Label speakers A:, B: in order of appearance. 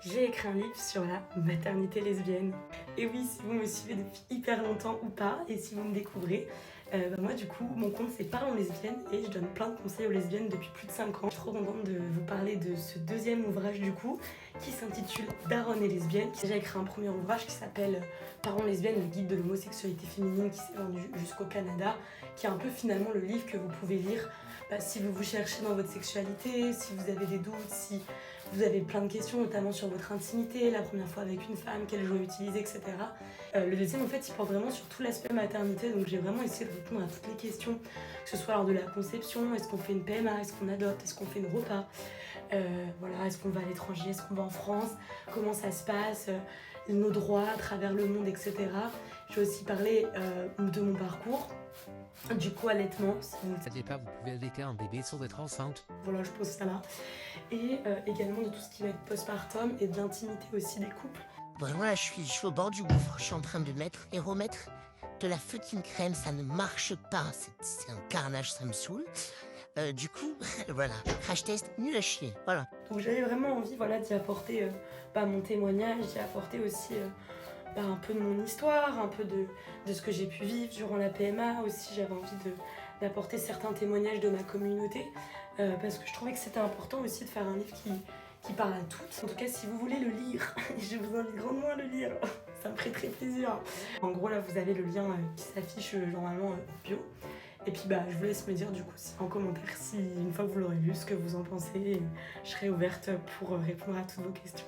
A: J'ai écrit un livre sur la maternité lesbienne. Et oui, si vous me suivez depuis hyper longtemps ou pas, et si vous me découvrez, moi du coup, mon compte c'est Parlons lesbiennes et je donne plein de conseils aux lesbiennes depuis plus de 5 ans. Je suis trop contente de vous parler de ce deuxième ouvrage du coup, qui s'intitule Daronne et lesbienne. J'ai écrit un premier ouvrage qui s'appelle Parlons lesbiennes, le guide de l'homosexualité féminine qui s'est vendu jusqu'au Canada, qui est un peu finalement le livre que vous pouvez lire si vous vous cherchez dans votre sexualité, si vous avez des doutes, si vous avez plein de questions, notamment sur votre intimité, la première fois avec une femme, quel jouet utiliser, etc. Le deuxième, en fait, il porte vraiment sur tout l'aspect maternité, donc j'ai vraiment essayé de répondre à toutes les questions, que ce soit lors de la conception, est-ce qu'on fait une PMA, est-ce qu'on adopte, est-ce qu'on fait une repas, voilà, est-ce qu'on va à l'étranger, est-ce qu'on va en France, comment ça se passe, nos droits à travers le monde, etc. J'ai aussi parlé de mon parcours, du co-allaitement. Si vous ne
B: saviez pas, vous pouvez allaiter un bébé sans être enceinte.
A: Voilà, je pose ça là. Et également de tout ce qui va être postpartum et de l'intimité aussi des couples.
C: Vraiment là, je suis au bord du gouffre. Je suis en train de mettre et remettre de la feutrine crème. Ça ne marche pas. C'est un carnage, ça me saoule. Du coup, voilà. Crash test, nul à chier. Voilà.
A: Donc j'avais vraiment envie d'y apporter mon témoignage, d'y apporter aussi un peu de mon histoire, un peu de ce que j'ai pu vivre durant la PMA. Aussi, j'avais envie d'apporter certains témoignages de ma communauté parce que je trouvais que c'était important aussi de faire un livre qui parle à toutes. En tout cas, si vous voulez le lire, je vous invite grandement à le lire, ça me ferait très plaisir. En gros, là, vous avez le lien qui s'affiche normalement en bio. Et puis je vous laisse me dire du coup en commentaire si une fois que vous l'aurez lu ce que vous en pensez. Et je serai ouverte pour répondre à toutes vos questions.